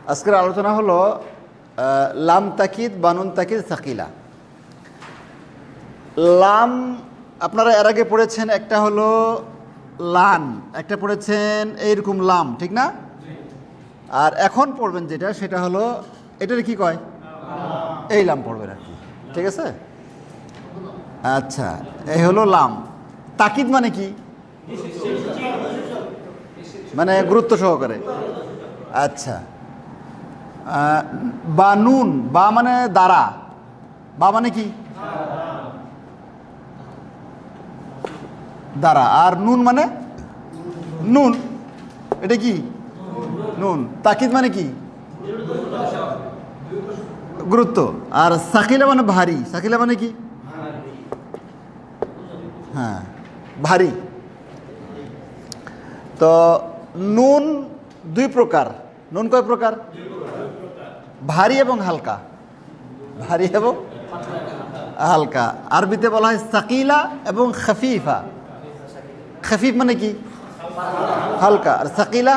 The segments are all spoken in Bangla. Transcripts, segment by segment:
আজকের আলোচনা হলো লাম তাকিদ বানুন তাকিদ সাকিলা। লাম আপনারা এর আগে পড়েছেন, একটা হলো লান, একটা পড়েছেন এইরকম লাম, ঠিক না? আর এখন পড়বেন যেটা, সেটা হলো এটার কি কয়, এই লাম পড়বেন আর কি, ঠিক আছে? আচ্ছা, এই হলো লাম। তাকিদ মানে কি? মানে গুরুত্ব সহকারে। আচ্ছা, বা নুন, বা মানে দ্বারা, বা মানে কি দ্বারা, আর নুন মানে নুন, এটা কি নুন। তাকিদ মানে কি গুরুত্ব। আর সাকিলা মানে ভারী, সাকিলা মানে কি, হ্যাঁ ভারী। তো নুন দুই প্রকার। নুন কয় প্রকার? ভারী এবং হালকা। ভারী এবং হালকা। আরবিতে বলা হয় সাকিলা এবং খফিফা। খফিফ মানে কি হালকা, আর সাকিলা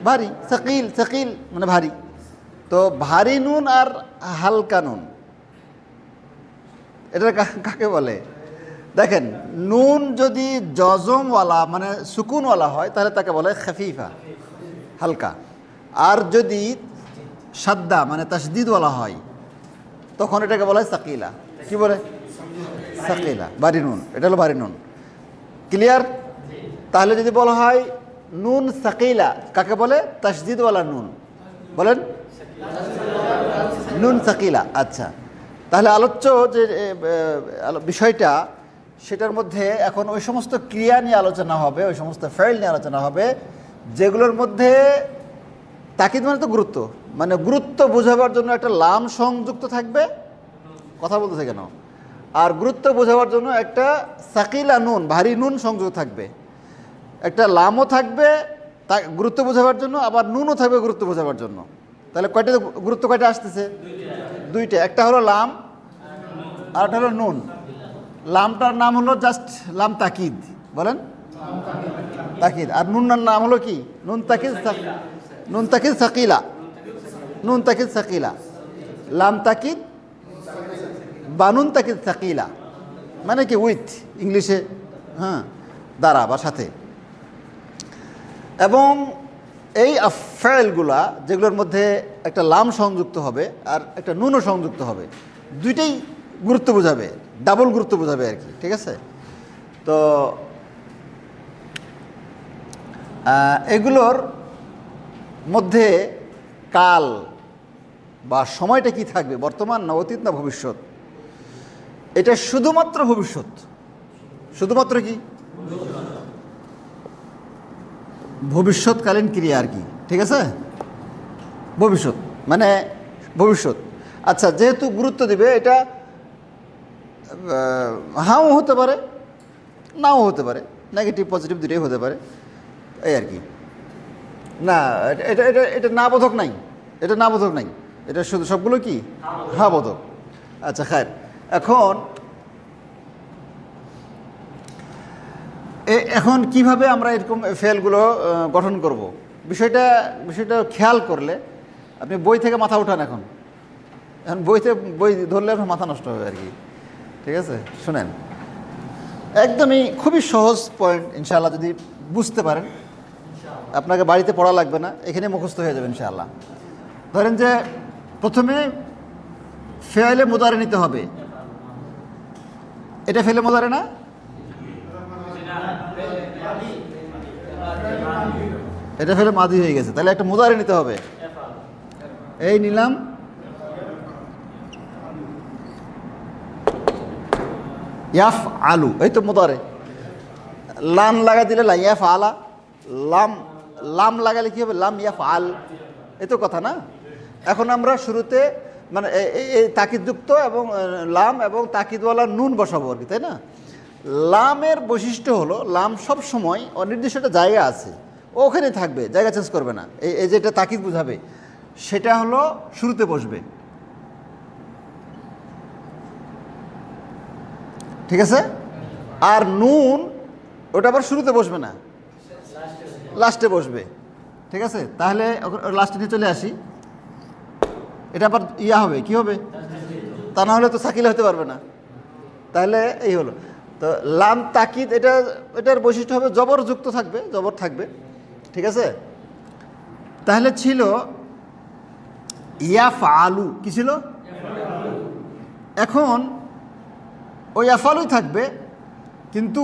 ভারী। সাকিল, সাকিল মানে ভারী। তো ভারী নুন আর হালকা নুন, এটা কাকে বলে? দেখেন, নুন যদি জজমওয়ালা মানে সুকুনওয়ালা হয় তাহলে তাকে বলে খফিফা, হালকা। আর যদি সাদ্দা মানে তাসদিদওয়ালা হয় তখন এটাকে বলা হয় সাকিলা। কি বলে? সাকিলা, ভারী নুন। এটা হলো ভারী নুন। ক্লিয়ার? তাহলে যদি বলা হয় নুন সাকিলা, কাকে বলে? তাসদিদওয়ালা নুন। বলেন নুন সাকিলা। আচ্ছা, তাহলে আলোচ্য যে বিষয়টা, সেটার মধ্যে এখন ওই সমস্ত ক্রিয়া নিয়ে আলোচনা হবে, ওই সমস্ত ফেল নিয়ে আলোচনা হবে যেগুলোর মধ্যে তাকিদ মানে তো গুরুত্ব, মানে গুরুত্ব বোঝাবার জন্য একটা লাম সংযুক্ত থাকবে, কথা বলতেছে কেন? আর গুরুত্ব বোঝাবার জন্য একটা সাকিলা নুন, ভারী নুন সংযুক্ত থাকবে। একটা লামও থাকবে তা গুরুত্ব বোঝাবার জন্য, আবার নুনও থাকবে গুরুত্ব বোঝাবার জন্য। তাহলে কয়টা গুরুত্ব, কয়টা আসতেছে? দুইটা। একটা হলো লাম আর একটা হলো নুন। লামটার নাম হলো জাস্ট লাম তাকিদ, বলেন তাকিদ। আর নুনের নাম হলো কি? নুন তাকিদ। নুন তাকিদ সাকিলা, নুন তাকিদ সাকিলা। লাম তাকিদ বানুন তাকিদ সাকিলা, মানে কি উইথ, ইংলিশে, হ্যাঁ, দ্বারা বা সাথে। এবং এই ফেলগুলা যেগুলোর মধ্যে একটা লাম সংযুক্ত হবে আর একটা নুনও সংযুক্ত হবে, দুইটাই গুরুত্ব বোঝাবে, ডাবল গুরুত্ব বোঝাবে আর কি, ঠিক আছে? তো এগুলোর মধ্যে কাল বা সময়টা কি থাকবে, বর্তমান না অতীত না ভবিষ্যৎ, এটা শুধুমাত্র ভবিষ্যৎ। শুধুমাত্র কি ভবিষ্যৎকালীন ক্রিয়া আর কি, ঠিক আছে? ভবিষ্যৎ মানে ভবিষ্যৎ। আচ্ছা, যেহেতু গুরুত্ব দিবে, এটা হাও হতে পারে, নাও হতে পারে, নেগেটিভ পজিটিভ দুটোই হতে পারে, এই আর কি। না, এটা এটা এটা না বোধক নাই, এটা না বোধক নাই, এটা শুধু সবগুলো কি হা বোধক। আচ্ছা খায়ের। এখন কিভাবে আমরা এরকম ফেলগুলো গঠন করব, বিষয়টা খেয়াল করলে আপনি বই থেকে মাথা উঠান। এখন বই ধরলে আপনার মাথা নষ্ট হবে আর কি, ঠিক আছে? শুনেন, একদমই খুবই সহজ পয়েন্ট, ইনশাআল্লাহ যদি বুঝতে পারেন আপনাকে বাড়িতে পড়া লাগবে না, এখানে মুখস্থ হয়ে যাবে ইনশাআল্লাহ। ধরেন যে প্রথমে ফেলে মুদারে নিতে হবে। এটা ফেলে মুদারে না, এটা ফেলে মাদি হয়ে গেছে, তাহলে একটা মুদারে নিতে হবে। এই নিলাম, ইয়াফ আলু, এই তো মুদারে। লাম লাগা দিলে লা ইয়াফ আলা, লাম লাম লাগালে কি হবে? লাম ইয়াফ আল, এই তো কথা না? এখন আমরা শুরুতে মানে এই তাকিদযুক্ত এবং লাম এবং তাকিদওয়ালা নুন বসাবো আর কি, তাই না? লামের বৈশিষ্ট্য হলো লাম সব সময় অনির্দিষ্ট একটা জায়গা আছে, ওখানে থাকবে, জায়গা চেঞ্জ করবে না। এই যেটা তাকিদ বুঝাবে সেটা হলো শুরুতে বসবে, ঠিক আছে? আর নুন ওটা আবার শুরুতে বসবে না, লাস্টে বসবে, ঠিক আছে, তাহলে লাস্টে নিয়ে চলে আসি। এটা আবার ইয়া হবে, কি হবে? তা না হলে তো সাকিলা হতে পারবে না। তাহলে এই হলো। তো লাম তাকিদ, এটার বৈশিষ্ট্য হবে জবর যুক্ত থাকবে, জবর থাকবে। ঠিক আছে, তাহলে ছিল ইয়াফআলু, কি ছিল? এখন ওই ইয়াফআলুই থাকবে, কিন্তু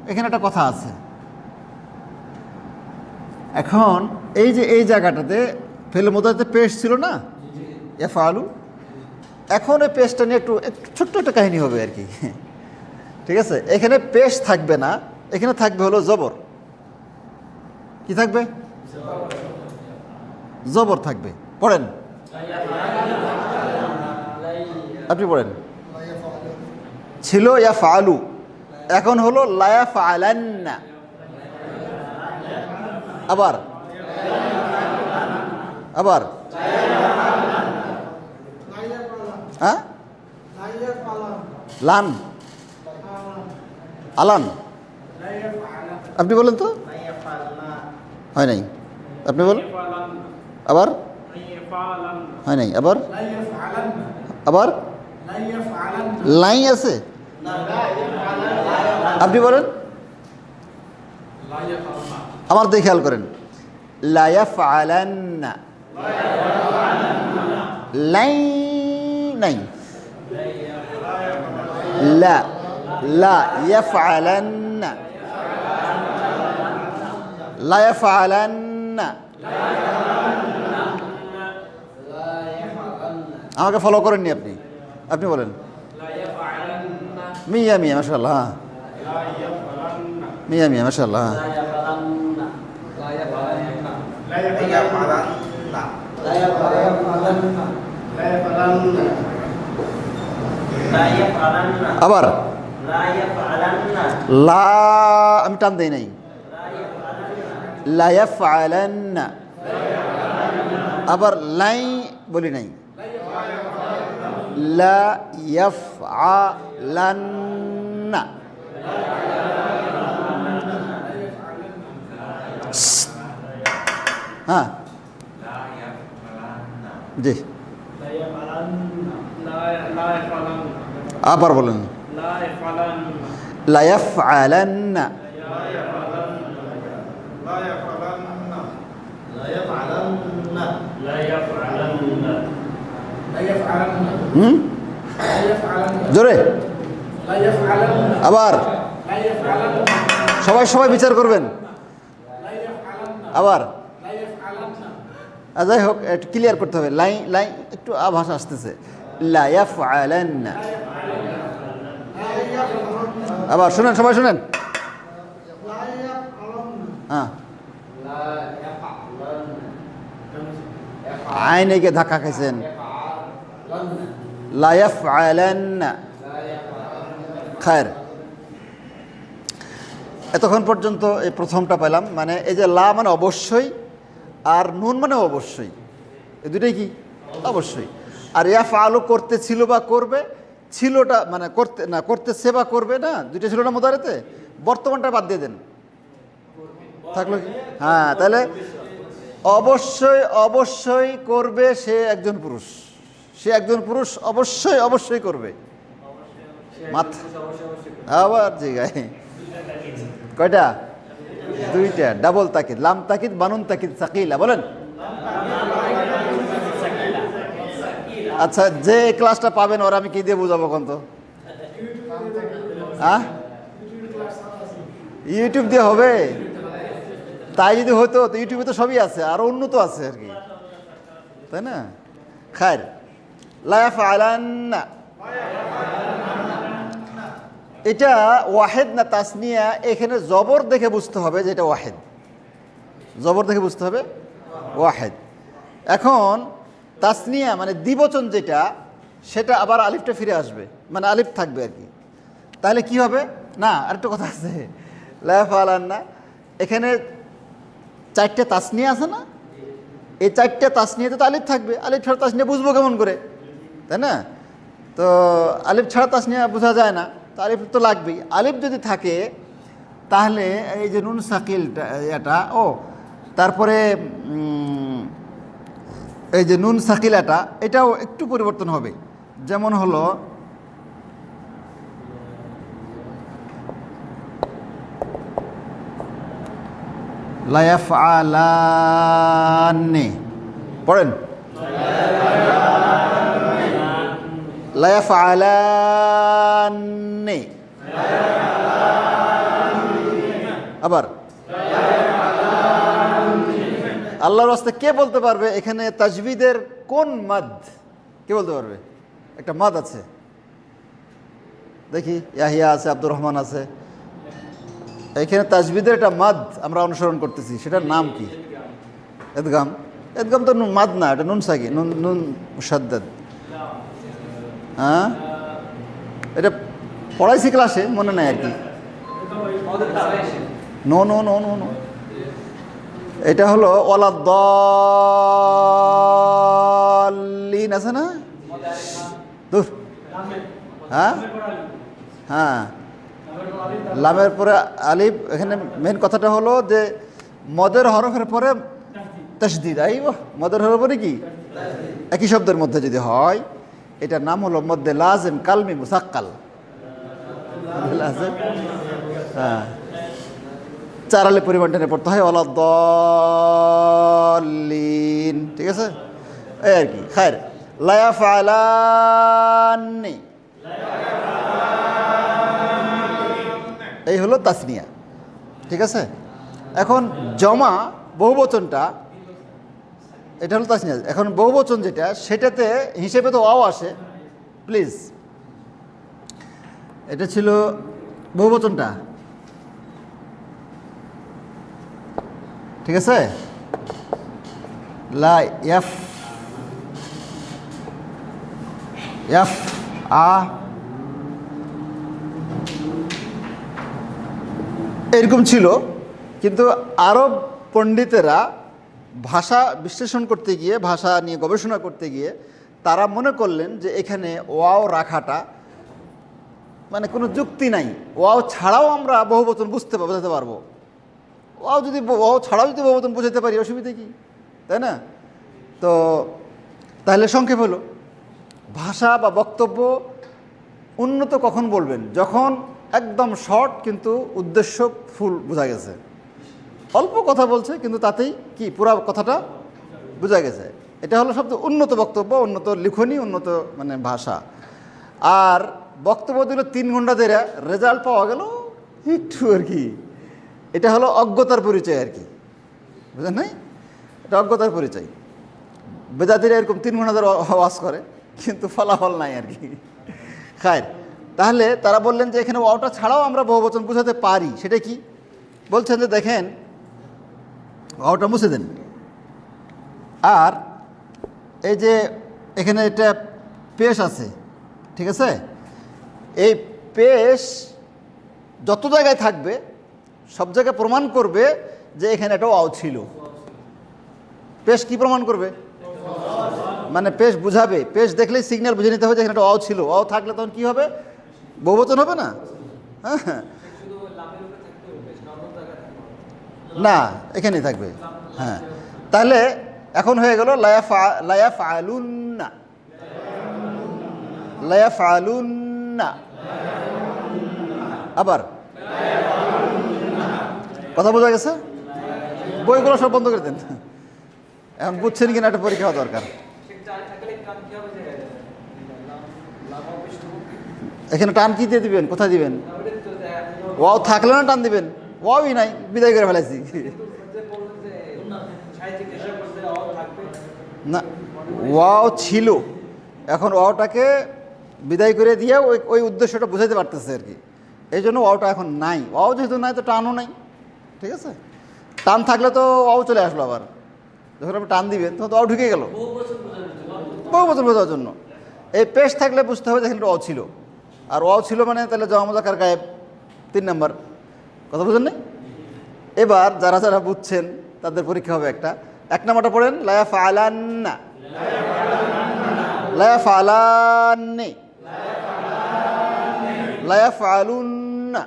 এখানে একটা কথা আছে। এখন এই যে এই জায়গাটাতে ফেলে মোদাতে পেশ ছিল না, ইয়াফআলু, এখন এই পেশটা নিয়ে একটু ছোট্ট একটা কাহিনী হবে আর কি। ঠিক আছে, এখানে পেশ থাকবে না, এখানে থাকবে হলো জবর। কি থাকবে? জবর থাকবে। পড়েন, আপনি পড়েন। ছিল ইয়াফআলু, এখন হলো লা ইয়াফআলান্না। আবার আবার হ্যাঁ, লান আলান, আপনি বলেন তো, হয় নাই, আপনি বলেন আবার, হয় নাই, আবার আবার লাই আছে, আপনি বলেন, আমার দিয়ে খেয়াল করেন, লা ইয়াফআলান্না, লাই নাই, লা লা ইয়াফআলান্না, লা ইয়াফআলান্না। আমাকে ফলো করেননি আপনি, আপনি বলেন। মিয়া মিয়া মাশাআল্লাহ, মিয়া মিয়া মাশাআল্লাহ। আবার লা, আমি টান দেই নাই, লা ইয়াফআলান্না। আবার লাই বলি নাই, লা ইয়াফআলান্না। হ্যাঁ জি, আবার বলেন, লা ইয়াফআলান্না। জোরে আবার, সবাই সবাই বিচার করবেন। আবার যাই হোক, একটু ক্লিয়ার করতে হবে, লাই লাই একটু আভাস আসতেছে, লা ইয়াফআলান্না। আবার শুনেন, সবাই শুনেন, হ্যাঁ, আইনে ধাক্কা খাইছেন, লা ইয়াফআলান্না। খায়ের, এতক্ষণ পর্যন্ত এই প্রথমটা পেলাম, মানে এই যে লা মানে অবশ্যই, আর নুন মানে অবশ্যই, এই দুটাই কি অবশ্যই। আর ইয়াফআলু করতে ছিল বা করবে, ছিলটা মানে করতে না, করতেছে বা করবে না, দুইটা ছিল না মুদারেতে, বর্তমানটা বাদ দিয়ে দেন, থাকলো কি? হ্যাঁ, তাহলে অবশ্যই অবশ্যই করবে, সে একজন পুরুষ, সে একজন পুরুষ অবশ্যই অবশ্যই করবে। মাথা আবার জিগায় কয়টা? দুইটা, ডাবল তাকিদ, লাম তাকিদ, বানুন তাকিদ, সাকিলা। বলেন আচ্ছা, যে ক্লাসটা পাবেন ওরা আমি কি দিয়ে বুঝাবো কোন তো? হ্যাঁ, ইউটিউব দিয়ে হবে? তাই যদি হতো তো ইউটিউবে তো সবই আছে, আরো উন্নত আছে আর কি, তাই না? খায়ের, লা ইয়াফআলান্না, এটা ওয়াহেদ না তাসনিয়া? এখানে জবর দেখে বুঝতে হবে যে এটা ওয়াহেদ, জবর দেখে বুঝতে হবে ওয়াহেদ। এখন তাসনিয়া মানে দ্বিবচন যেটা, সেটা আবার আলিফটা ফিরে আসবে, মানে আলিফ থাকবে আর কি। তাহলে কি হবে? না, আরেকটা কথা আছে, লা ইয়াফআলান্না, এখানে চারটে তাসনিয়া আছে না, এই চারটে তাসনিয়াতে তো আলিফ থাকবে, আলিফ ছাড়া তাসনিয়া বুঝবো কেমন করে, তাই না? তো আলিফ ছাড়া তাসনিয়া বোঝা যায় না, তো আলিফ তো লাগবেই। আলিফ যদি থাকে তাহলে এই যে নুন সাকিলটা, এটা ও তারপরে এই যে নুন সাকিলাটা, এটাও একটু পরিবর্তন হবে। যেমন হলো লায়াফআলান্নি, পড়েন লায়াফআলান্নি। আবার আল্লাহর রাস্তায় কে বলতে পারবে এখানে তাজবিদের কোন মাদ? কে বলতে পারবে? একটা মাদ আছে, দেখি ইয়াহিয়া আছে, আব্দুর রহমান আছে। এখানে তাজবিদের একটা মাদ আমরা অনুসরণ করতেছি, সেটার নাম কি? এদগাম। এদগাম তো মাদ না, এটা নুন সাকি, নুন নুন মুশাদ্দাদ। হ্যাঁ, এটা পড়াইছি ক্লাসে, মনে নাই আর কি। No no no no no, এটা হলো ওয়ালাদ্দাল্লিন আছে না? দূর। হ্যাঁ হ্যাঁ, লামের পরে আলিফ। এখানে মেন কথাটা হলো যে মদের হরফের পরে তাসদিদ। মদের হরফের পরে কি? একই শব্দের মধ্যে যদি হয়, এটার নাম হলো মধ্যে লাজিম কালমি মুসাক্কাল। হ্যাঁ, চার আলিফ পরিমাণ টেনে পড়তে হয়, ওয়ালাদ্দাল্লিন। ঠিক আছে, এই আর কি। খায়ের, লায়াফআলান্নি, এই হলো তাসনিয়া। ঠিক আছে, এখন জমা বহুবচনটা, এটা হলো তাসনিয়া। এখন বহুবচন যেটা, সেটাতে হিসেবে তো ওয়াও আসে। প্লিজ, এটা ছিল বহুবচনটা। ঠিক আছে, লা ইয়াফ ইয়াফ আ, এরকম ছিল। কিন্তু আরব পণ্ডিতেরা ভাষা বিশ্লেষণ করতে গিয়ে, ভাষা নিয়ে গবেষণা করতে গিয়ে তারা মনে করলেন যে এখানে ওয়াও রাখাটা মানে কোনো যুক্তি নাই। ওয়াও ছাড়াও আমরা বহুবচন বোঝাতে পারবো। ওয়াও ছাড়াও যদি বহুবচন বোঝাতে পারি, অসুবিধা কি? তাই না? তো তাহলে সংক্ষেপ হলো, ভাষা বা বক্তব্য উন্নত কখন বলবেন? যখন একদম শর্ট কিন্তু উদ্দেশ্য ফুল বোঝা গেছে। অল্প কথা বলছে কিন্তু তাতেই কি পুরা কথাটা বোঝা গেছে। এটা হলো সবচেয়ে উন্নত বক্তব্য, উন্নত লিখনি, উন্নত মানে ভাষা। আর বক্তব্য দিল 3 ঘন্টা ধরে, রেজাল্ট পাওয়া গেল একটু আর কি। এটা হলো অজ্ঞতার পরিচয় আর কি, বুঝলেন? নাই, এটা অজ্ঞতার পরিচয়। বেদাতিরা এরকম 3 ঘন্টা ধরে ওয়াজ করে, কিন্তু ফলাফল নাই আর কি। খায়ের, তাহলে তারা বললেন যে এখানে ওয়াওটা ছাড়াও আমরা বহুবচন বোঝাতে পারি। সেটা কি বলছেন? যে দেখেন, ওয়াওটা মুছে দেন। আর এই যে এখানে এটা পেশ আছে, ঠিক আছে? এই পেশ যত জায়গায় থাকবে সব জায়গায় প্রমাণ করবে যে এখানে একটা ওয়াও ছিল। পেশ কি প্রমাণ করবে? মানে পেশ বুঝাবে। পেশ দেখলেই সিগন্যাল বুঝে নিতে হবে যে এখানে একটা ওয়াও ছিল। ওয়াও থাকলে তখন কি হবে? বহুবচন হবে না? হ্যাঁ, না, এখানেই থাকবে। হ্যাঁ, তাহলে এখন হয়ে গেল লায়াফআলুন্না, লায়াফআলুন্না। আবার কথা বোঝা গেছে? বইগুলো সব বন্ধ করে দেন। এখন বুঝছেন কিনা একটা পরীক্ষা হওয়া দরকার। এখানে টান কি দিয়ে দিবেন? কোথায় দিবেন? ওয়াও থাকলে না টান দিবেন? ওয়াওই নাই, বিদায় করে ফেলাইছি। না, ওয়াও ছিল, এখন ওয়াওটাকে বিদায় করে দিয়ে ওই উদ্দেশ্যটা বুঝাইতে পারতেছে আর কি। এই জন্য ওয়াওটা এখন নাই। ওয়াও যেহেতু নাই, তো টানও নাই। ঠিক আছে, টান থাকলে তো ওয়াও চলে আসলো। আবার যখন আপনি টান দিবেন তখন তো ওয়াও ঢুকে গেল বহুবচন বোঝার জন্য। এই পেশ থাকলে বুঝতে হবে যেখানে ওয়াও ছিল। আর ওয়াও ছিল মানে তাহলে জমা মুযাক্কার গায়েব, 3 নম্বর। কথা বুঝেন নাই? এবার যারা যারা বুঝছেন তাদের পরীক্ষা হবে একটা। 1 নম্বরটা পড়েন, লায়াফআলান্না, লায়াফআলান্নি, লায়াফআলুন্না।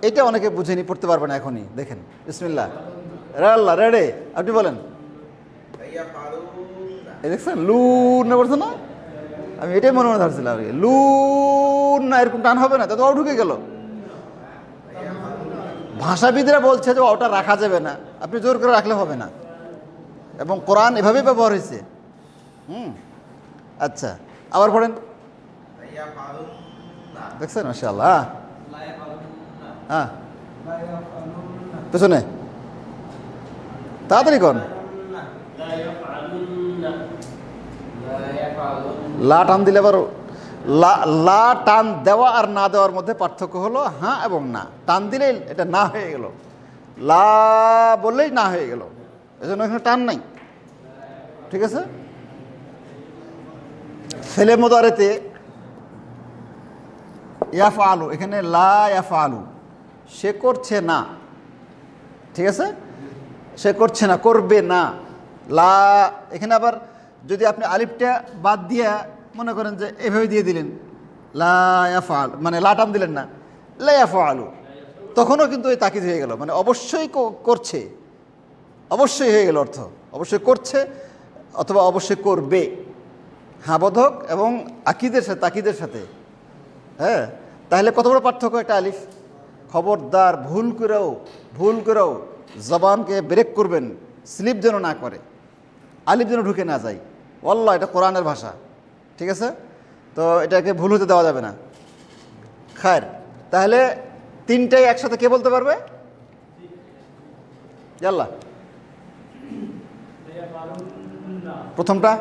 এটা অনেকে বুঝেনি, পড়তে পারবে না এখনই। দেখেন বিসমিল্লাহ, আল্লাহ রেডে, আপনি বলেন। এই দেখছেন লুন না বলছে না, আমি এটাই মনে মনে ধরছিলাম লুন না, এরকম টান হবে না, তো ও ঢুকে গেল। ভাষাবিদরা বলছে যে ওটা রাখা যাবে না, আপনি জোর করে রাখলে হবে না, এবং কোরআন এভাবেই ব্যবহার হয়েছে। আচ্ছা, আবার পড়েন। দেখছেন মাশাআল্লাহ। হ্যাঁ পেছনে তাড়াতাড়ি কন। লা টান দিলে আবার লা টান দেওয়া আর না দেওয়ার মধ্যে পার্থক্য হলো হ্যাঁ এবং না। টান দিলেই এটা না হয়ে গেল, লা বললেই না হয়ে গেল, এজন্য এখানে টান নাই। ঠিক আছে। ফেলে মুদারেতে ইয়াফআলু, এখানে লা ইয়াফআলু, সে করছে না। ঠিক আছে, সে করছে না, করবে না। লা এখানে আবার যদি আপনি আলিফটা বাদ দিয়া মনে করেন যে এভাবে দিয়ে দিলেন লা ইয়াফআল, মানে লা টান দিলেন না, লা ইয়াফআলু, তখনও কিন্তু এই তাকিদ হয়ে গেল, মানে অবশ্যই করছে, অবশ্যই হয়ে গেল অর্থ, অবশ্যই করছে অথবা অবশ্যই করবে। হ্যাঁ বোধক এবং আকিদের সাথে, তাকিদের সাথে। হ্যাঁ, তাহলে কত বড় পার্থক্য একটা আলিফ। খবরদার ভুল করেও জবানকে ব্রেক করবেন, স্লিপ যেন না করে, আলিফ যেন ঢুকে না যায়। ওয়াল্লাহ এটা কোরআনের ভাষা। ঠিক আছে, তো এটাকে ভুল হতে দেওয়া যাবে না। খায়ের, তাহলে তিনটাই একসাথে কে বলতে পারবে? আল্লাহ। প্রথমটা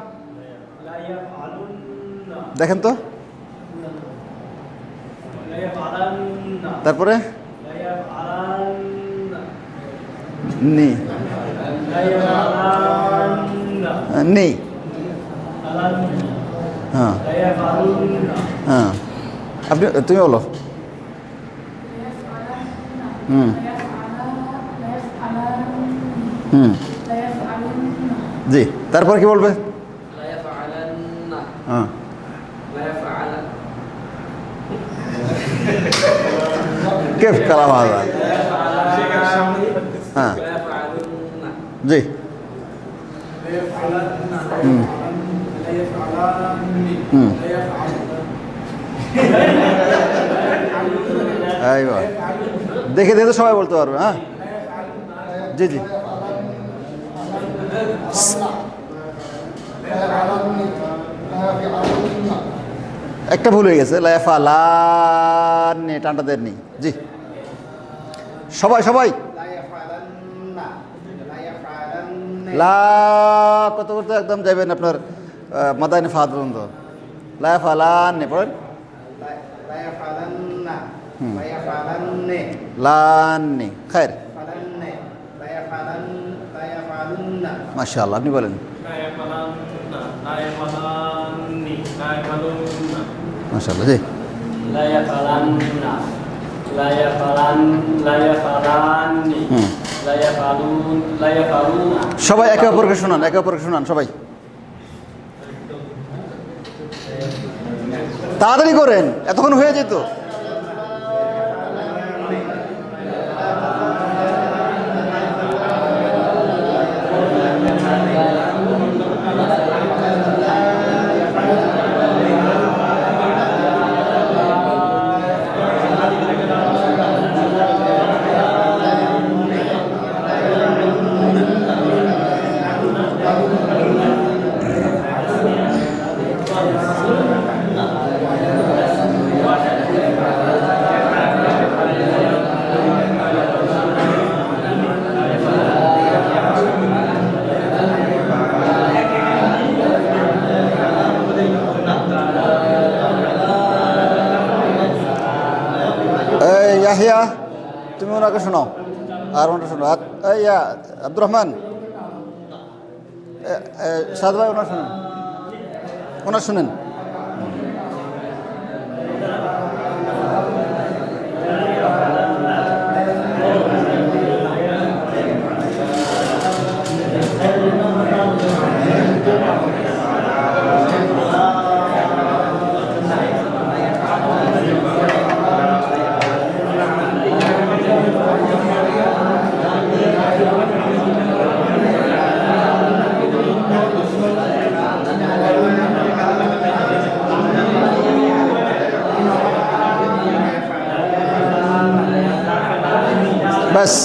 দেখেন তো, তারপরে নেই নেই, হ্যাঁ হ্যাঁ, আপনি তুমি বলো। জি, তারপর কি বলবে? হ্যাঁ, কেফ কালাম আযা। হ্যাঁ জি, দেখে দেখে সবাই বলতে পারবে। হ্যাঁ জি জি, একটা ভুল হয়ে গেছে, লায়াফালান্নি, টানটা দেননি। জি, সবাই সবাই লা কত করতে একদম যাবেন আপনার মাদানি ফাদ পর্যন্ত। লায়াফালান্নি পড়েন, লান্নি খায়ের। মাশাআল্লাহ, আপনি বলেন। মাশাআল্লাহ, জি। সবাই একে অপরকে শোনান, একে অপরকে শোনান সবাই, তাড়াতাড়ি করেন, এতক্ষণ হয়ে যেত। ইয়াহিয়া, তুমি ওনাকে শোনাও, আর ওনাটা শোনো। ইয়া আব্দুর রহমান, সাদ ভাই ওনার শোনেন, ওনার শুনেন। ব্যাস,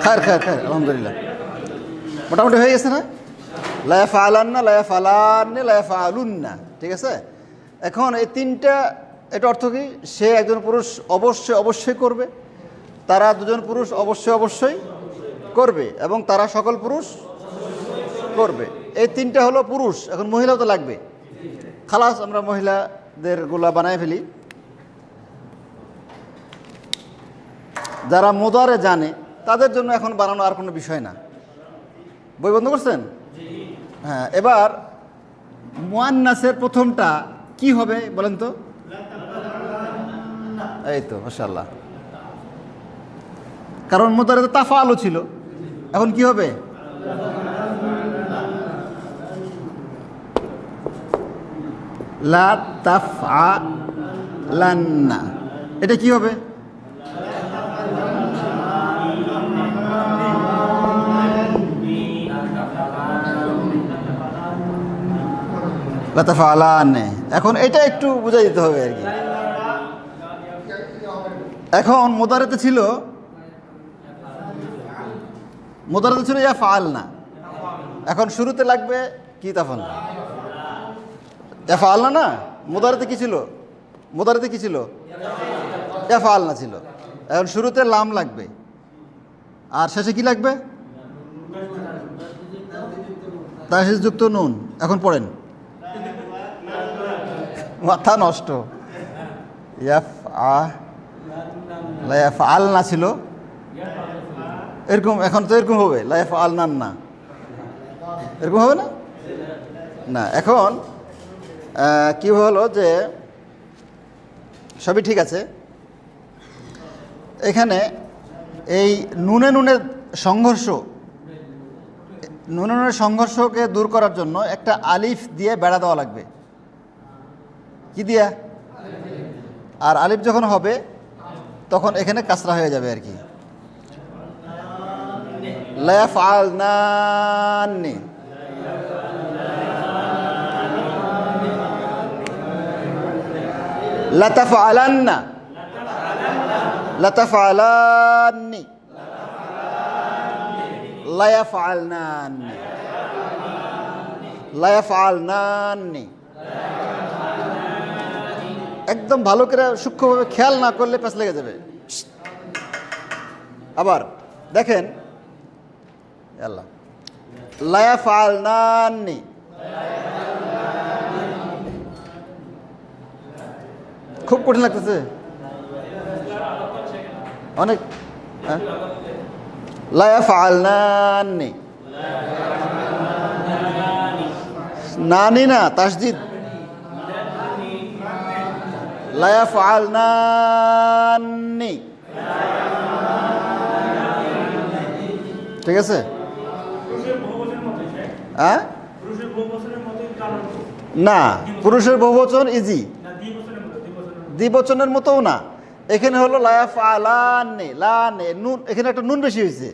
খায়ের খায়ের খায়ের, আলহামদুলিল্লাহ, মোটামুটি হয়ে গেছে না? লা ইয়াফআলান্না, লা ইয়াফআলান্নি, লা ইয়াফআলুন্না, ঠিক আছে? এখন এই তিনটা, এটা অর্থ কি? সে একজন পুরুষ অবশ্যই অবশ্যই করবে, তারা দুজন পুরুষ অবশ্যই অবশ্যই করবে, এবং তারা সকল পুরুষ করবে। এই তিনটা হলো পুরুষ। এখন মহিলাও তো লাগবে। খালাস, আমরা মহিলাদের গুলা বানায় ফেলি। যারা মুদারে জানে তাদের জন্য এখন বানানো আর কোনো বিষয় না। বই বন্ধ করছেন? হ্যাঁ, এবার মুয়ান্নাসের প্রথমটা কি হবে বলেন তো? এই তো, মাশাআল্লাহ। কারণ মুদারে তো তাফআলু ছিল, এখন কি হবে? লা তাফআলান্না, এটা কি হবে? লা তাফআলান্না। এখন এটা একটু বুঝাই দিতে হবে আর কি। এখন মুদারেতে ছিল ইয়াফআলনা, এখন শুরুতে লাগবে কি? তাফআলনা। ইয়াফআলনা না, মুদারেতে কি ছিল? মুদারেতে কি ছিল? ইয়াফআলনা ছিল। এখন শুরুতে লাম লাগবে, আর শেষে কি লাগবে? তাসদিদ যুক্ত নুন। এখন পড়েন, মাথা নষ্ট। লা ইয়াফআলনা ছিল এরকম, এখন তো এরকম হবে, লা ইয়াফআলনা, এরকম হবে না? না, এখন কি হলো যে সবই ঠিক আছে। এখানে এই নুনে নুনের সংঘর্ষকে দূর করার জন্য একটা আলিফ দিয়ে বেড়া দেওয়া লাগবে। কি দিয়া? আর আলিফ যখন হবে তখন এখানে কাসরা হয়ে যাবে আর কি। লা ইয়াফআলনানি, লা তাফআলান্না, লা তাফআলান্নি, লা ইয়াফআলনানি, লা ইয়াফআলনানি। একদম ভালো করে সূক্ষ্মভাবে খেয়াল না করলে প্যাঁচ লেগে যাবে। আবার দেখেন, আল্লাহ, লা ইয়াফআলনানি, খুব কঠিন লাগতেছে অনেক। লা ইয়াফআলনানি, নানি না, তাসদিদ। লা ইয়াফআলনানি, ঠিক আছে? হ্যাঁ, না, পুরুষের বহুবচন ইজি, দ্বিবচনের মতোও না। এখানে হলো লা ইয়াফআলানি, লানে নুন, এখানে একটা নুন বেশি হয়েছে।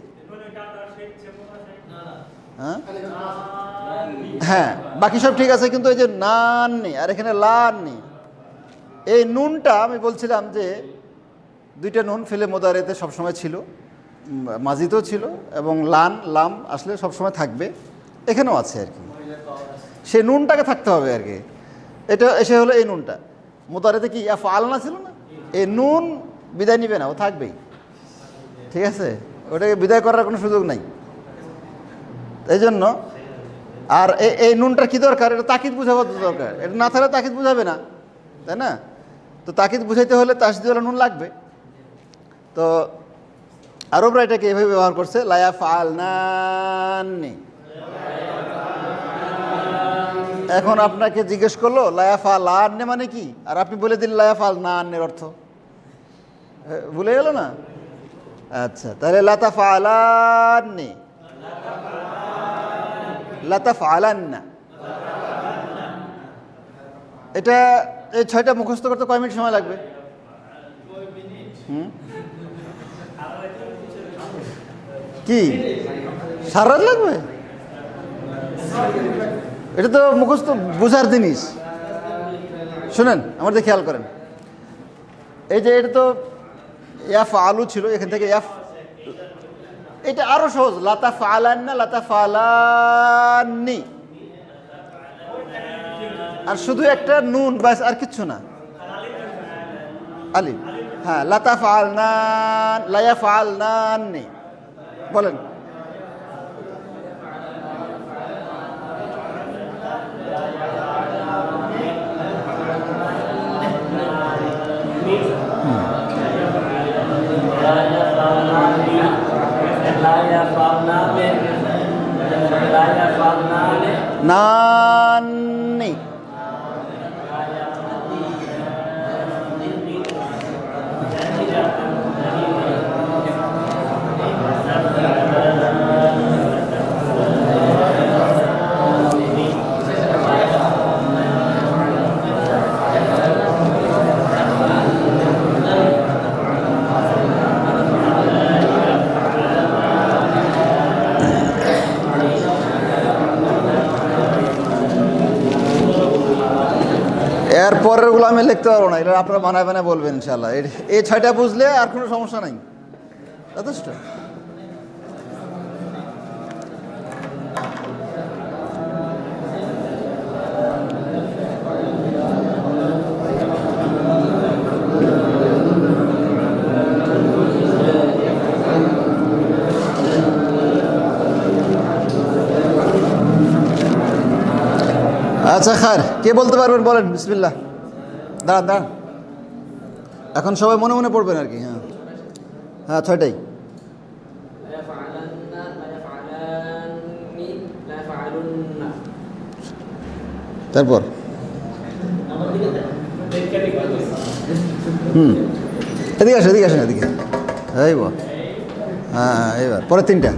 হ্যাঁ, বাকি সব ঠিক আছে, কিন্তু এই যে নাননি আর এখানে লাননি, এই নুনটা আমি বলছিলাম যে দুইটা নুন ফেলে মুদারেতে সবসময় ছিল, মাজিতেও ছিল, এবং লাম আসলে সবসময় থাকবে, এখানেও আছে আর কি। সেই নুনটাকে থাকতে হবে আর কি। এটা এসে হলো এই নুনটা। মুদারেতে কি ইয়াফআলনা ছিল না, এই নুন বিদায় নিবে না, ও থাকবেই, ঠিক আছে? ওটাকে বিদায় করার কোনো সুযোগ নাই। এই জন্য আর এই নুনটার কি দরকার? এটা তাকিদ বুঝাবার দরকার। এটা না থাকলে তাকিদ বুঝাবে না, তাই না? তো তাকিদ বুঝাইতে হলে তাসদিদওয়ালা নুন লাগবে। তো আরবরা এটাকে এভাবে ব্যবহার করছে, লা ইয়াফআলনানি। এখন আপনাকে জিজ্ঞেস করলো লা ইয়াফআলানি মানে কি, আর আপনি বলে দিলেন লা ইয়াফআলনানির অর্থ, ভুলে গেল না? আচ্ছা, তাহলে লা তাফআলানি, লা তাফআলান্না, এটা এই 6টা মুখস্থ করতে কয় মিনিট সময় লাগবে? কি সারা রাত লাগবে? এটা তো মুখস্থ বোঝার জিনিস। শুনেন, আমার দিকে খেয়াল করেন। এই যে এটা তো ইয়াফআলু ছিল, এখান থেকে এটা আরো সহজ, লাতাফআলান্না লাতাফআলান্নি, আর শুধু একটা নুন বাস, আর কিচ্ছু না, আলিফ। হ্যাঁ, লাতাফআলনান লায়াফআলনান্নি, বলেন। নান্নি, এর পরের গুলো আমি লিখতে পারবো না, এটা আপনারা বানায় বানায় বলবেন ইনশাল্লাহ। এই 6টা বুঝলে আর কোনো সমস্যা নাই, যথেষ্ট। আচ্ছা খার, কে বলতে পারবেন বলেন, বিসমিল্লাহ। দাঁড়ান দাঁড়ান, এখন সবাই মনে মনে পড়বেন আর কি। হ্যাঁ হ্যাঁ, 6টাই। তারপর এদিকে আসেন, এদিকে আসেন, এদিকে। এই হ্যাঁ, এইবার পরের 3টা।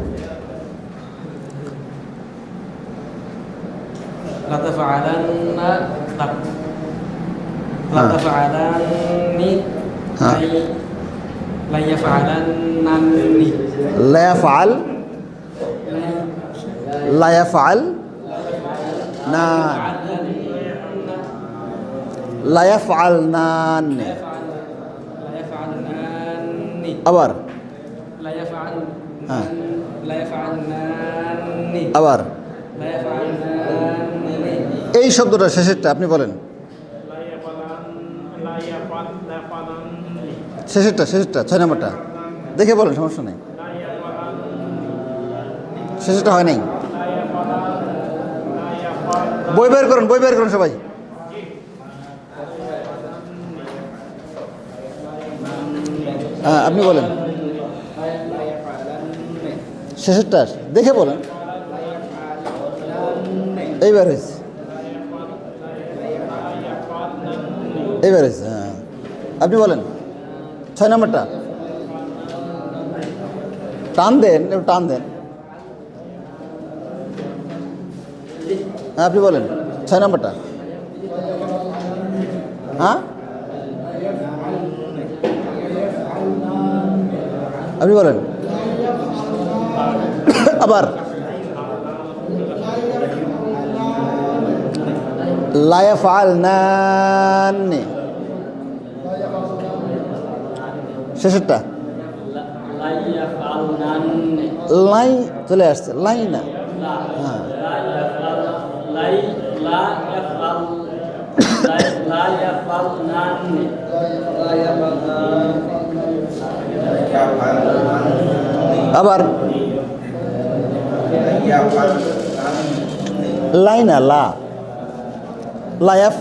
লায়াফআল লায়াফআল না লায়াফআল নান, আবার হ্যাঁ, আবার এই শব্দটা শেষেরটা আপনি বলেন, শেষেরটা 6 নম্বরটা দেখে বলেন, সমস্যা নেই। শেষেরটা হয় নাই, বই বের করুন, বই বের করুন সবাই। হ্যাঁ, আপনি বলেন শেষেরটা দেখে বলেন। এইবার হয়েছে, এইবার হয়েছে। হ্যাঁ, আপনি বলেন 6 নম্বরটা টান দেন, একটু টান দেন। হ্যাঁ, আপনি বলেন 6 নম্বরটা। হ্যাঁ, আপনি বলেন আবার। লায়াফআলনান্নি, শেষেরটা লাই চলে আসছে, লাই না। হ্যাঁ, আবার লাই না, লা লায়াফ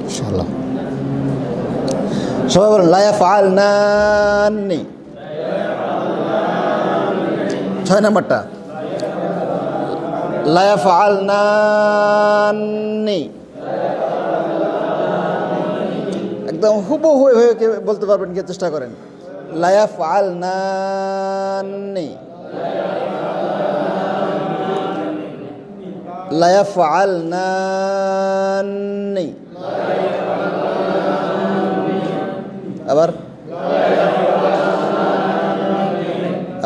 ইনশাআল্লাহ সবাই বলেন লায়াফআলনান্নি। 6 নম্বরটা লায়াফআলনান্নি, একদম হুবহু হয়ে বলতে পারবেন, কি চেষ্টা করেন। লায়াফআলনান্নি লায়াফআলনান্নি। আবার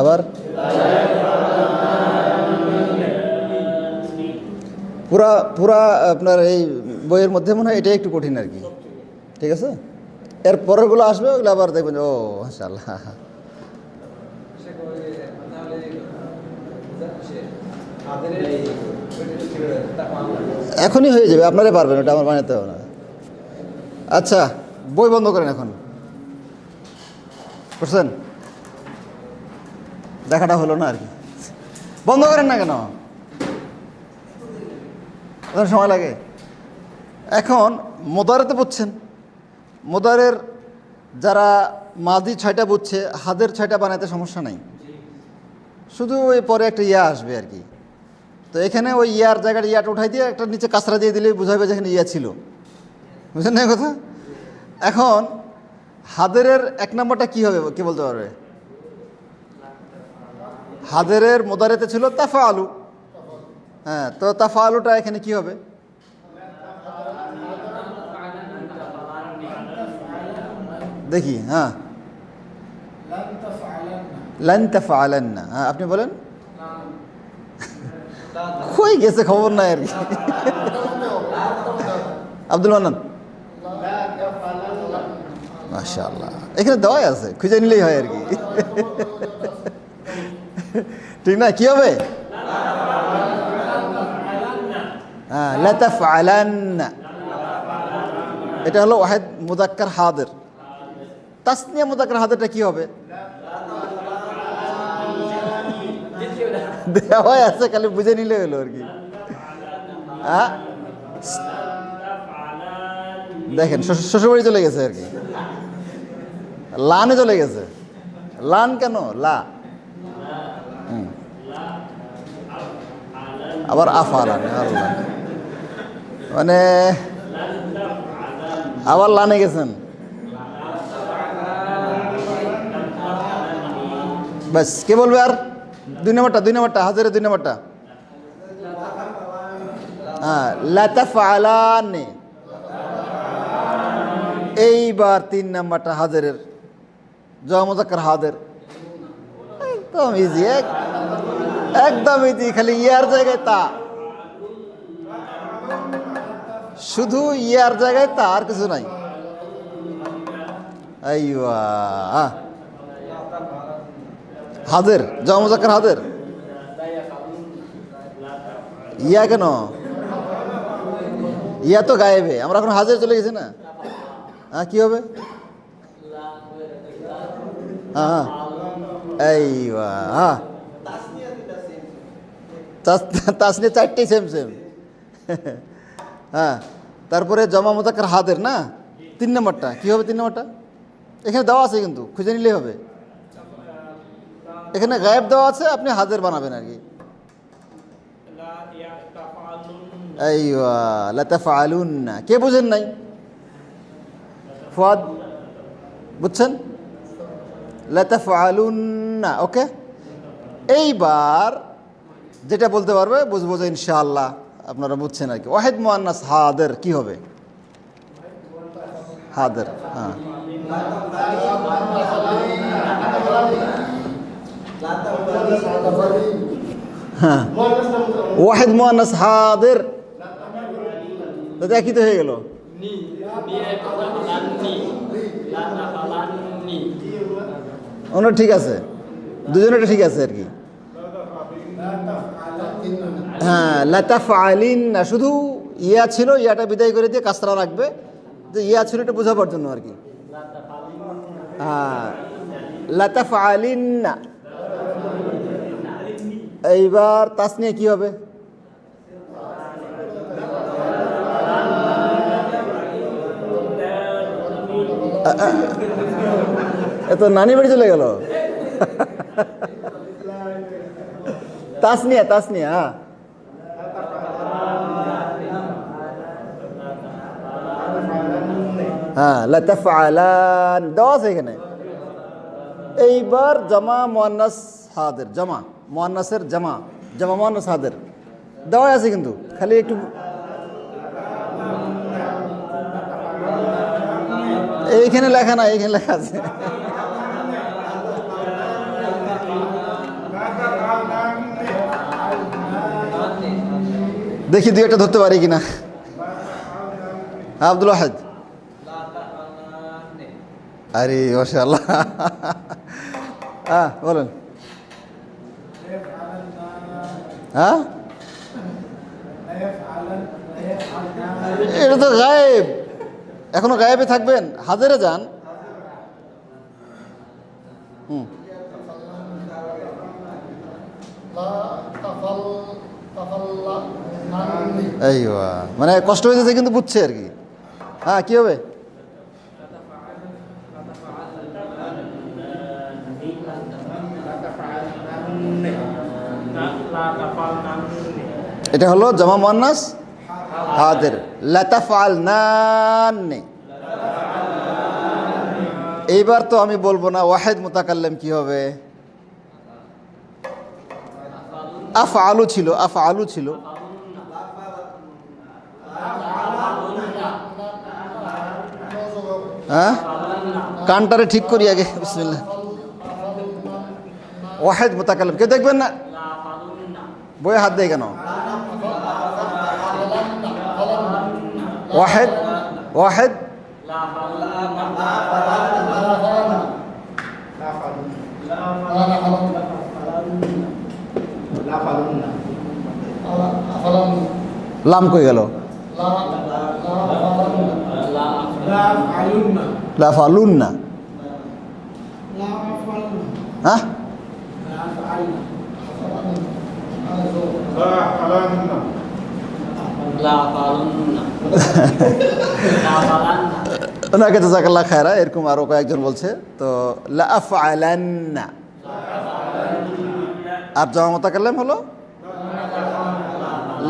আবার পুরা পুরা আপনার এই বইয়ের মধ্যে মনে হয় এটাই একটু কঠিন আর কি। ঠিক আছে, এর পরেরগুলো আসবে, ওগুলো আবার দেখবেন ও মাশাআল্লাহ। এখনই হয়ে যাবে, আপনারাই পারবেন, ওটা আমার বানাতে হবে না। আচ্ছা, বই বন্ধ করেন এখন, বুঝছেন? দেখাটা হলো না আর কি। বন্ধ করেন না কেন, সময় লাগে। এখন মোদারেতে বুঝছেন, মোদারের যারা মাদি 6টা বুঝছে, হাদের 6টা বানাইতে সমস্যা নাই, শুধু ওই পরে একটা ইয়া আসবে আর কি। তো এখানে ওই ইয়ার জায়গাটা ইয়াটা উঠাই দিয়ে একটা নিচে কাঁচরা দিয়ে দিলেই বুঝাবে যে এখানে ইয়া ছিল, বুঝলেন না কথা? এখন হাদেরের 1 নম্বরটা কি হবে, কে বলতে পারবে? হাদেরের মোদারেতে ছিল তাফা আলু, হ্যাঁ, তো তাফা আলুটা এখানে কি হবে? দেখি, হ্যাঁ, লান তাফআলান্না। হ্যাঁ, আপনি বলেন। কই গেছে খবর নাই আর কি। আব্দুল মান্নান, মাশাআল্লাহ, এখানে দেওয়াই আছে, খুঁজে নিলেই হয় আর কি। ঠিক না? কি হবে? হ্যাঁ, লা তাফআলান্না, এটা হলো ওয়াহিদ মুযাক্কার হাদির। তাসনিয়া মুযাক্কার হাদিরটা কি হবে? দেওয়াই আছে, খালি বুঝে নিলে হলো আর কি। হ্যাঁ, দেখেন শ্বশুরবাড়ি চলে গেছে আর কি, লানে চলে গেছে। লান কেন? লা, আবার আফালান, আল্লাহ, মানে আবার লানে গেছেন। ব্যাস, কে বলবে আর? 2 নম্বরটা হাজারে 2 নম্বরটা। হ্যাঁ, লা তাফআলানি। এইবার 3 নম্বরটা হাজারের জমা মুযাক্কার হাদির, একদম ইজি, একদম ইজি, খালি ইয়ার জায়গায় তা, শুধু ইয়ার জায়গায় তা, আর কিছু নাই। আইওয়া, হাজির, জমা মুযাক্কার হাজির। ইয়া কেন? ইয়া তো গায়েবে, আমরা এখন হাজির চলে গেছি না। হ্যাঁ, কি হবে? হ্যাঁ, আইওয়া, হ্যাঁ, তাসনিয়া 4টেই সেম। হ্যাঁ, তারপরে জমা মুযাক্কার হাদির না, 3 নম্বরটা কি হবে? 3 নম্বরটা এখানে দেওয়া আছে, কিন্তু খুঁজে নিলেই হবে। এখানে গায়েব দেওয়া আছে, আপনি হাজির বানাবেন আর কি। আইওয়া, লা তাফআলুন্না। কে বুঝেন নাই? ফুয়াদ বুঝছেন? লা তাফআলুন্না, ওকে। এইবার যেটা বলতে পারবে বুঝবো যে ইনশাআল্লাহ আপনারা বুঝছেন আর কি। ওয়াহিদ মুআন্নাস হাদির কি হবে? হাদির, হ্যাঁ, হ্যাঁ, ওয়াহিদ মুআন্নাস হাদির, তো একই তো হয়ে গেল। ওনার ঠিক আছে, দুজনেরটা ঠিক আছে আর কি। হ্যাঁ, লা তাফআলিন্না, শুধু ইয়া ছিল, ইয়াটা বিদায় করে দিয়ে কাসরা রাখবে, যে ইয়া ছিল এটা বোঝাবার জন্য আর কি। হ্যাঁ, লা তাফআলিন্না। এইবার তাসনিয়া কি হবে? এত নানি বাড়ি চলে গেল। তাসনিয়া, হ্যাঁ, লা তাফআলান দেওয়া আছে এখানে। এইবার জামা মুআন্নাস হাদির, জামা মুআন্নাসের জামা মুআন্নাস হাদির দেওয়া আছে, কিন্তু খালি একটু এইখানে লেখা না, এইখানে লেখা আছে। দেখি দুই একটা ধরতে পারি কিনা। আব্দুল ওয়াহেদ। আরে মাশাআল্লাহ, হ্যাঁ বলেন। হ্যাঁ এটা তো গায়েব, এখনো গায়েবে থাকবেন, হাজারে যান। এইবা মানে কষ্ট হয়ে যাচ্ছে কিন্তু বুঝছে আর কি। হ্যাঁ কি হবে? এটা হলো জামা মুয়ান্নাস হাদির, লাতাফআলনান। এইবার তো আমি বলবো না ওয়াহিদ মুতাকাল্লিম কি হবে। আফআলু ছিল, আফআলু ছিল। হ্যাঁ কানটারে ঠিক করি আগে, বিসমিল্লাহ। ওয়াহিদ মুতাকাল্লিম কেউ দেখবেন না, বইয়ে হাত দেয় কেন? ওয়াহিদ, ওয়াহিদ লাম কই গেল? লাফালুন্না। হ্যাঁ ওনাকে জাযাকাল্লাহ খায়রা, এরকম আরো কয়েকজন বলছে। তো লাআফআলান্না, আর জামা মুতাকাল্লিম হলো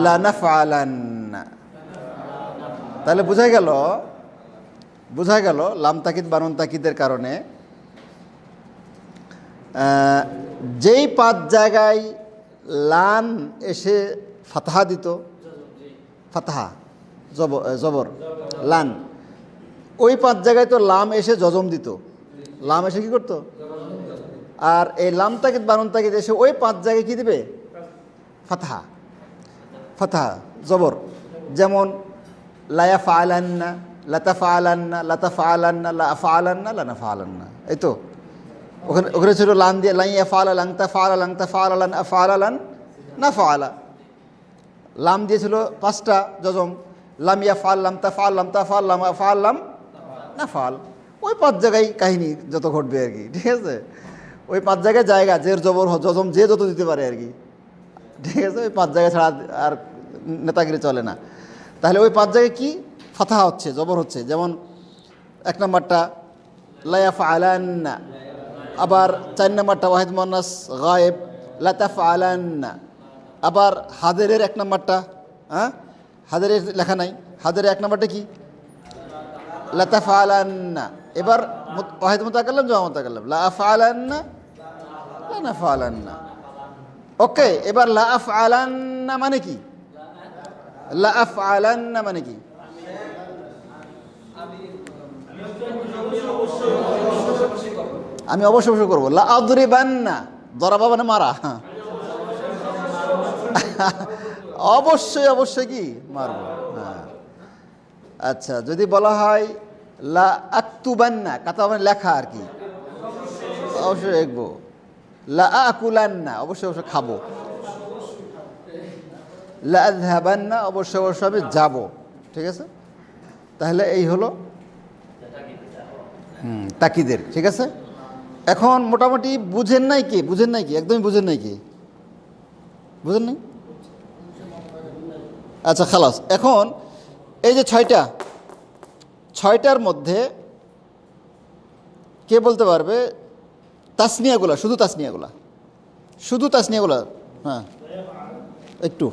লানাফআলান্না। তাহলে বোঝা গেল, বোঝা গেল লাম তাকিদ বানুন তাকিদের কারণে যেই 5 জায়গায় লান এসে ফাতহা দিত, ফাতহা জবর লান, ওই 5 জায়গায় তো লাম এসে জজম দিত। লাম এসে কি করতো? আর এই লাম তাকিদ বানুন তাকিদ এসে ওই 5 জায়গায় কি দিবে? ফাতহা, ফাতহা জবর। যেমন লায়াফআলান্না, লাতাফআলান্না, লাতাফআলান্না, লাআফআলান্না, লানাফআলান্না। এই তো ওখানে ওখানে ছিল লান দিয়ে লাই ইয়াফআলা, লাং তাফআলা, লাং তাফআলা, লান আফআলা, লান নাফআলা। লাম দিয়েছিল 5টা জজম, লাম ইয়াফআল, লাম তাফআল, লাম তাফআল, লাম আফআল, লাম নাফআল। ওই 5 জায়গায় কাহিনী যত ঘটবে আর কি, ঠিক আছে? ওই 5 জায়গায় জায়গা জের জবর জজম যে যত দিতে পারে আর কি, ঠিক আছে? ওই 5 জায়গায় ছাড়া আর নেতাগিরি চলে না। তাহলে ওই 5 জায়গায় কি ফাতহা হচ্ছে, জবর হচ্ছে। যেমন 1 নম্বরটা লায়াফআলান্না, আবার 4 নম্বরটা ওয়াহিদ মুয়ান্নাস গায়েব লাতাফআলান্না। আবার হাদেরের 1 নম্বরটা, হ্যাঁ হাদেরের লেখা নাই, হাদেরের 1 নম্বরটা কি? লাতাফআলান্না। এবার ওয়াহিদ মুতাকাল্লিম জামা মুতাকাল্লিম লাআফআলান্না, লানাফআলান্না। ওকে, এবার লাআফআলান্না মানে কি? লাআফআলান্না মানে কি? আমি অবশ্যই অবশ্যই করবো। লাআদরিবান্না, দরাবা মানে মারা, অবশ্যই অবশ্যই কি মারবো। হ্যাঁ আচ্ছা, যদি বলা হয় লা আক্তুবান্না, কাতা মানে লেখা আর কি, অবশ্যই লিখবো। লা আকুলান্না, অবশ্যই অবশ্যই খাবো। লা আযহাবান্না, অবশ্যই অবশ্যই আমি যাবো। ঠিক আছে, তাহলে এই হলো তাকিদের। ঠিক আছে, এখন মোটামুটি বুঝেন নাই কি? বুঝেন নাই কি? একদমই বুঝেন নাই কি? বুঝেন নাই? আচ্ছা খালাস। এখন এই যে 6টার মধ্যে কে বলতে পারবে তাসনিয়াগুলা, শুধু তাসনিয়াগুলা, শুধু তাসনিয়াগুলা? হ্যাঁ একটু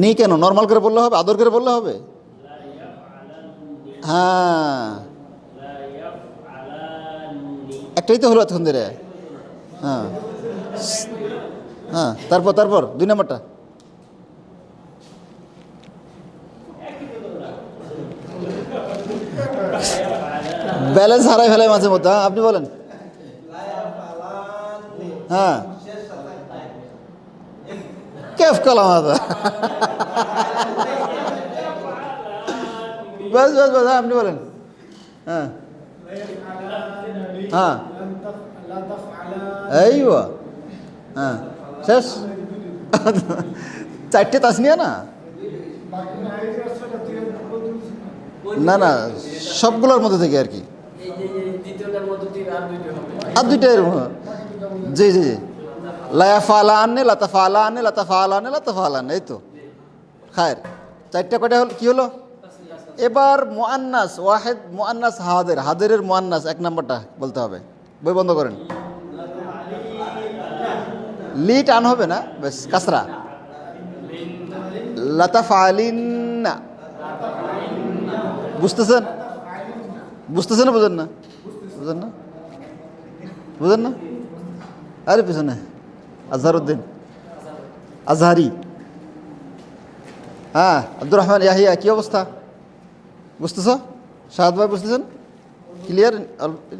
নি কেন? নর্মাল করে বললে হবে? আদর করে বললে হবে? হ্যাঁ একটাই তো হলো এতক্ষণ ধরে। হ্যাঁ হ্যাঁ, তারপর 2 নম্বরটা ব্যালেন্স হারাই ফেলে মাঝে মধ্যে। হ্যাঁ আপনি বলেন। হ্যাঁ কেফ কালাম আদা। বাস বাস বাস, হ্যাঁ আপনি বলেন। হ্যাঁ হ্যাঁ এইবা, হ্যাঁ শেষ। চারটে তাসনিয়া না, না না সবগুলোর মধ্যে থেকে আর কি, আর দুইটা এরকম। জি জি জি, লায়াফালা আনে লাতাফালা আনে লাতাফালা আনে লাতাফালা আনে, এই তো খায়ের। চারটা কয়টা হল, কি হলো? এবার মুআন্নাস ওয়াহিদ, মুআন্নাস হাদের, হাদেরের মুআন্নাস এক নাম্বারটা বলতে হবে। বই বন্ধ করেন। লি টান হবে না, বেশ কাসরা। লাতাফালিন্না, বুঝতেছেন? বুঝতেছেন না বুঝেন না? বুঝেন না, বুঝেন না? আরে পিছনে আজহারউদ্দিন, আজহারি। হ্যাঁ আব্দুর রহমান ইয়াহিয়া, কি অবস্থা? বুঝতেছ? শাহাদ ভাই বুঝতেছেন? ক্লিয়ার?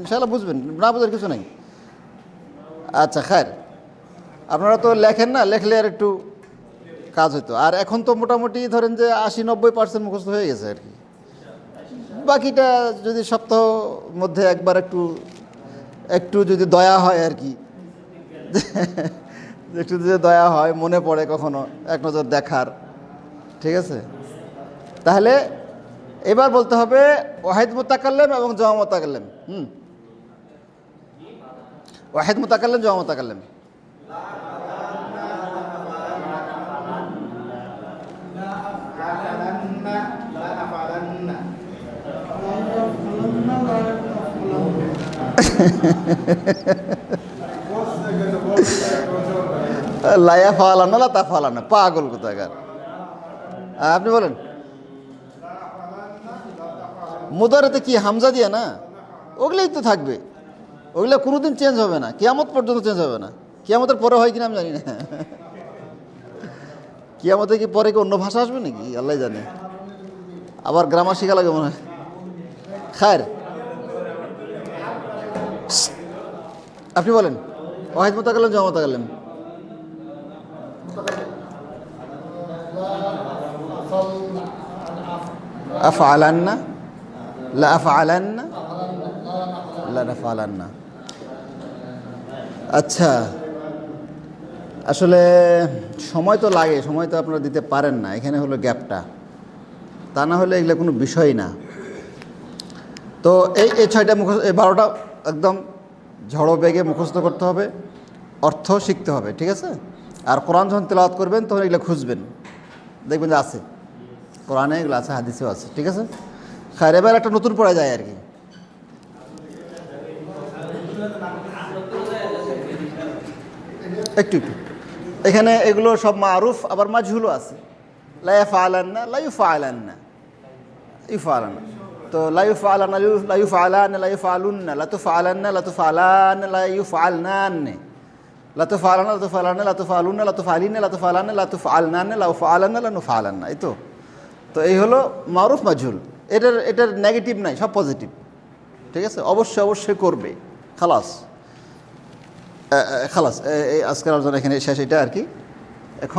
ইনশাআল্লাহ বুঝবেন, না বুঝার কিছু নাই। আচ্ছা খায়ের, আপনারা তো লেখেন না, লেখলে আর একটু কাজ হতো। আর এখন তো মোটামুটি ধরেন যে 80-90% মুখস্থ হয়ে গেছে আর কি। বাকিটা যদি সপ্তাহ মধ্যে একবার একটু একটু যদি দয়া হয় আর কি, একটু যদি দয়া হয়, মনে পড়ে কখনো এক নজর দেখার, ঠিক আছে? তাহলে এবার বলতে হবে ওয়াহিদ মুতাকাল্লিম এবং জমা মুতাকাল্লিম। ওয়াহিদ মুতাকাল্লিম, জমা মুতাকাল্লিম। লায়া ফালানা লাতা ফালানা, পাগল কোথাকার। আপনি বলেন। মুদারেতে কি হামজা দিয়ে না, ওগুলোই তো থাকবে, ওগুলো কোনোদিন চেঞ্জ হবে না, কিয়ামত পর্যন্ত চেঞ্জ হবে না। কিয়ামতের পরে হয় কিনা আমি জানি না। কিয়ামতে কি পরে কি অন্য ভাষা আসবে নাকি আল্লাহ জানে। আবার গ্রামার শিখা লাগে মনে হয়। খায়ের, আপনি বলেন। ওয়াহিদ মুতাকাল্লিম, জমা মুতাকাল্লিম। আফআলান্না, লা আফআলান্না, লা নাফআলান্না। আচ্ছা, আসলে সময় তো লাগে, সময় তো আপনারা দিতে পারেন না, এখানে হলো গ্যাপটা। তা না হলে এগুলো কোনো বিষয় না। তো এই 6টা মুখস্থ, এই 12টা একদম ঝড়ো বেগে মুখস্থ করতে হবে, অর্থ শিখতে হবে, ঠিক আছে? আর কোরআন যখন তেলাওয়াত করবেন তখন এগুলো খুঁজবেন, দেখবেন যে আছে কোরআনে, এগুলো আছে, হাদিসেও আছে, ঠিক আছে? খায়ের, এবার একটা নতুন পড়া যায় আর কি। একটু একটু এখানে এগুলো সব মারুফ, আবার মাজহুলও আছে। লা ইয়াফআলান্না, লা ইউফআলান্না, ইউফআলান্না। তো লা ইউফআলান্না, লা ইউফআলান্না, লা ইউফআলুন্না, লা তুফআলান্না, লা তুফআলান্না, লা ইউফআলনান্না, লা তুফআলান্না, লা তুফআলান্না, লা তুফআলুন্না, লা তুফআলিন্না, লা তুফআলান্না, লা তুফআলনান্না, লা উফআলান্না, লা নুফআলান্না। এই তো, তো এই হলো মারুফ মাজহুল। এটার নেগেটিভ নাই, সব পজিটিভ, ঠিক আছে? অবশ্যই অবশ্যই করবে। খালাস খালাস, এই আজকের আলোচনা এখানে শেষ, এটা আর কি।